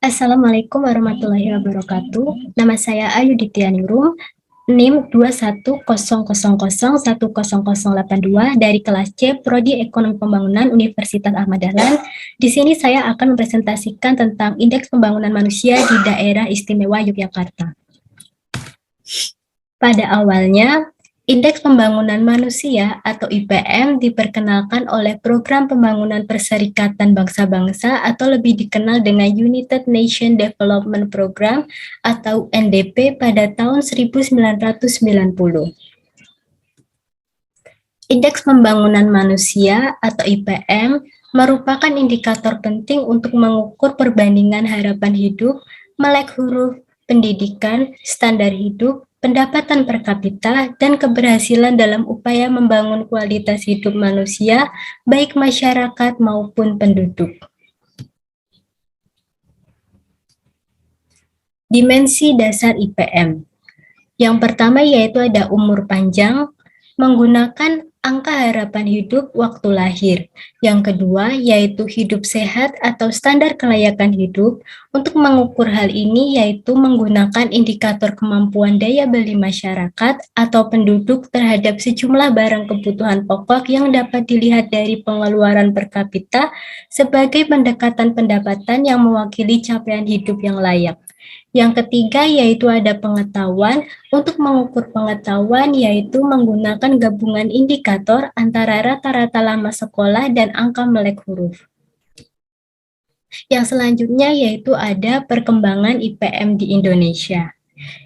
Assalamualaikum warahmatullahi wabarakatuh. Nama saya Ayu Dityaningrum, NIM 21000100082 dari kelas C Prodi Ekonomi Pembangunan Universitas Ahmad Dahlan. Di sini saya akan mempresentasikan tentang Indeks Pembangunan Manusia di Daerah Istimewa Yogyakarta. Pada awalnya, Indeks Pembangunan Manusia atau IPM diperkenalkan oleh Program Pembangunan Perserikatan Bangsa-Bangsa atau lebih dikenal dengan United Nations Development Program atau UNDP pada tahun 1990. Indeks Pembangunan Manusia atau IPM merupakan indikator penting untuk mengukur perbandingan harapan hidup, melek huruf, pendidikan, standar hidup, pendapatan per kapita, dan keberhasilan dalam upaya membangun kualitas hidup manusia, baik masyarakat maupun penduduk. Dimensi dasar IPM. Yang pertama yaitu ada umur panjang, menggunakan angka harapan hidup waktu lahir. Yang kedua yaitu hidup sehat atau standar kelayakan hidup. Untuk mengukur hal ini yaitu menggunakan indikator kemampuan daya beli masyarakat atau penduduk terhadap sejumlah barang kebutuhan pokok yang dapat dilihat dari pengeluaran per kapita sebagai pendekatan pendapatan yang mewakili capaian hidup yang layak. Yang ketiga yaitu ada pengetahuan. Untuk mengukur pengetahuan yaitu menggunakan gabungan indikator antara rata-rata lama sekolah dan angka melek huruf. Yang selanjutnya yaitu ada perkembangan IPM di Indonesia.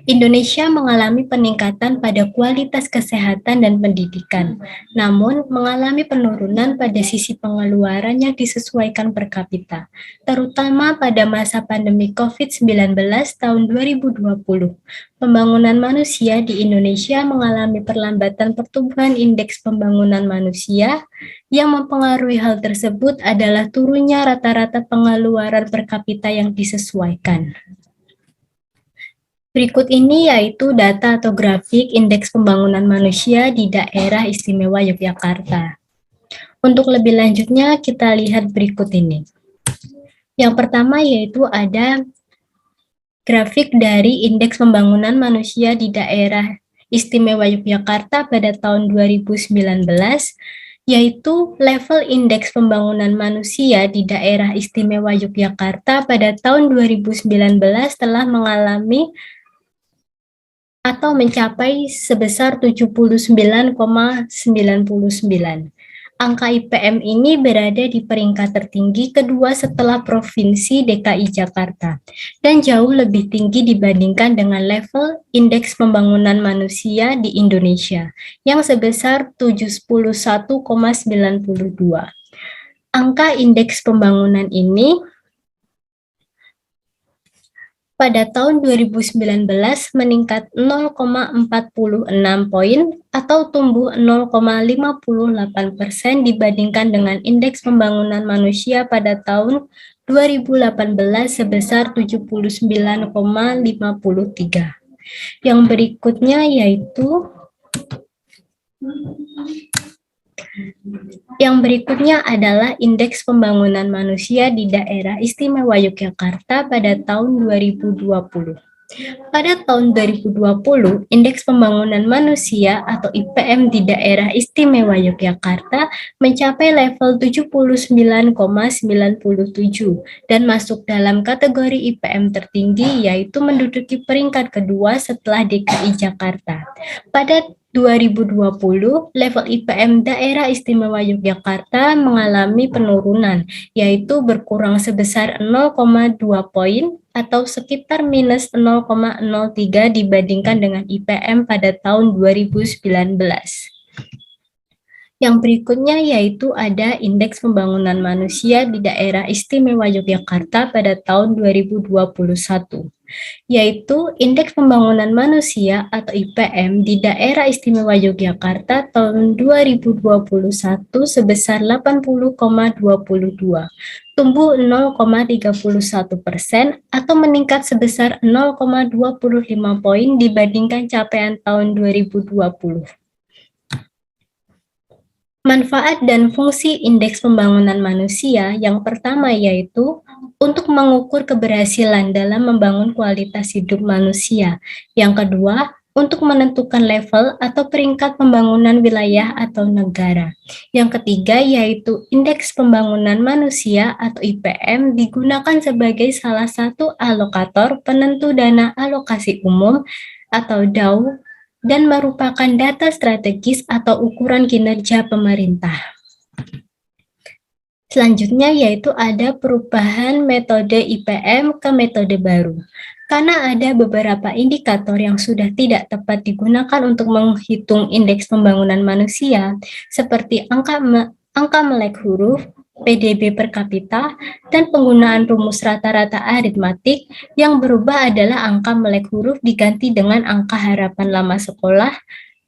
Indonesia mengalami peningkatan pada kualitas kesehatan dan pendidikan, namun mengalami penurunan pada sisi pengeluaran yang disesuaikan per kapita, terutama pada masa pandemi COVID-19 tahun 2020. Pembangunan manusia di Indonesia mengalami perlambatan pertumbuhan indeks pembangunan manusia. Yang mempengaruhi hal tersebut adalah turunnya rata-rata pengeluaran per kapita yang disesuaikan. Berikut ini yaitu data atau grafik Indeks Pembangunan Manusia di Daerah Istimewa Yogyakarta. Untuk lebih lanjutnya kita lihat berikut ini. Yang pertama yaitu ada grafik dari Indeks Pembangunan Manusia di Daerah Istimewa Yogyakarta pada tahun 2019, yaitu level Indeks Pembangunan Manusia di Daerah Istimewa Yogyakarta pada tahun 2019 telah mengalami atau mencapai sebesar 79,99. Angka IPM ini berada di peringkat tertinggi kedua setelah Provinsi DKI Jakarta dan jauh lebih tinggi dibandingkan dengan level Indeks Pembangunan Manusia di Indonesia yang sebesar 71,92. Angka Indeks Pembangunan ini pada tahun 2019 meningkat 0,46 poin atau tumbuh 0,58% dibandingkan dengan Indeks Pembangunan Manusia pada tahun 2018 sebesar 79,53. Yang berikutnya adalah Indeks Pembangunan Manusia di Daerah Istimewa Yogyakarta pada tahun 2020. Pada tahun 2020, Indeks Pembangunan Manusia atau IPM di Daerah Istimewa Yogyakarta mencapai level 79,97 dan masuk dalam kategori IPM tertinggi yaitu menduduki peringkat kedua setelah DKI Jakarta. Pada 2020, level IPM Daerah Istimewa Yogyakarta mengalami penurunan, yaitu berkurang sebesar 0,2 poin atau sekitar minus 0,03 dibandingkan dengan IPM pada tahun 2019. Yang berikutnya yaitu ada Indeks Pembangunan Manusia di Daerah Istimewa Yogyakarta pada tahun 2021. Yaitu Indeks Pembangunan Manusia atau IPM di Daerah Istimewa Yogyakarta tahun 2021 sebesar 80,22, tumbuh 0,31% atau meningkat sebesar 0,25 poin dibandingkan capaian tahun 2020. Manfaat dan fungsi Indeks Pembangunan Manusia yang pertama yaitu untuk mengukur keberhasilan dalam membangun kualitas hidup manusia. Yang kedua, untuk menentukan level atau peringkat pembangunan wilayah atau negara. Yang ketiga yaitu Indeks Pembangunan Manusia atau IPM digunakan sebagai salah satu alokator penentu dana alokasi umum atau DAU dan merupakan data strategis atau ukuran kinerja pemerintah. Selanjutnya yaitu ada perubahan metode IPM ke metode baru. Karena ada beberapa indikator yang sudah tidak tepat digunakan untuk menghitung indeks pembangunan manusia, seperti angka melek huruf, PDB per kapita, dan penggunaan rumus rata-rata aritmatik. Yang berubah adalah angka melek huruf diganti dengan angka harapan lama sekolah,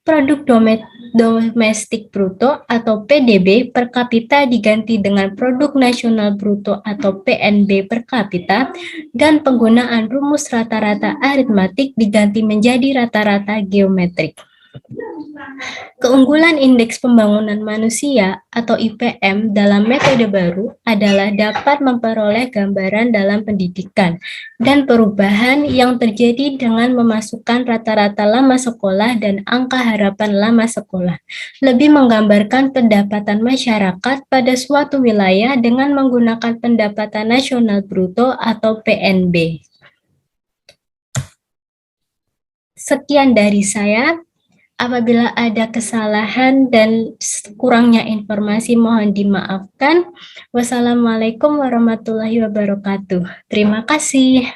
produk domestik bruto atau PDB per kapita diganti dengan produk nasional bruto atau PNB per kapita, dan penggunaan rumus rata-rata aritmatik diganti menjadi rata-rata geometrik. Keunggulan Indeks Pembangunan Manusia atau IPM dalam metode baru adalah dapat memperoleh gambaran dalam pendidikan dan perubahan yang terjadi dengan memasukkan rata-rata lama sekolah dan angka harapan lama sekolah, lebih menggambarkan pendapatan masyarakat pada suatu wilayah dengan menggunakan pendapatan nasional bruto atau PNB. Sekian dari saya. Apabila ada kesalahan dan kurangnya informasi mohon dimaafkan. Wassalamualaikum warahmatullahi wabarakatuh. Terima kasih.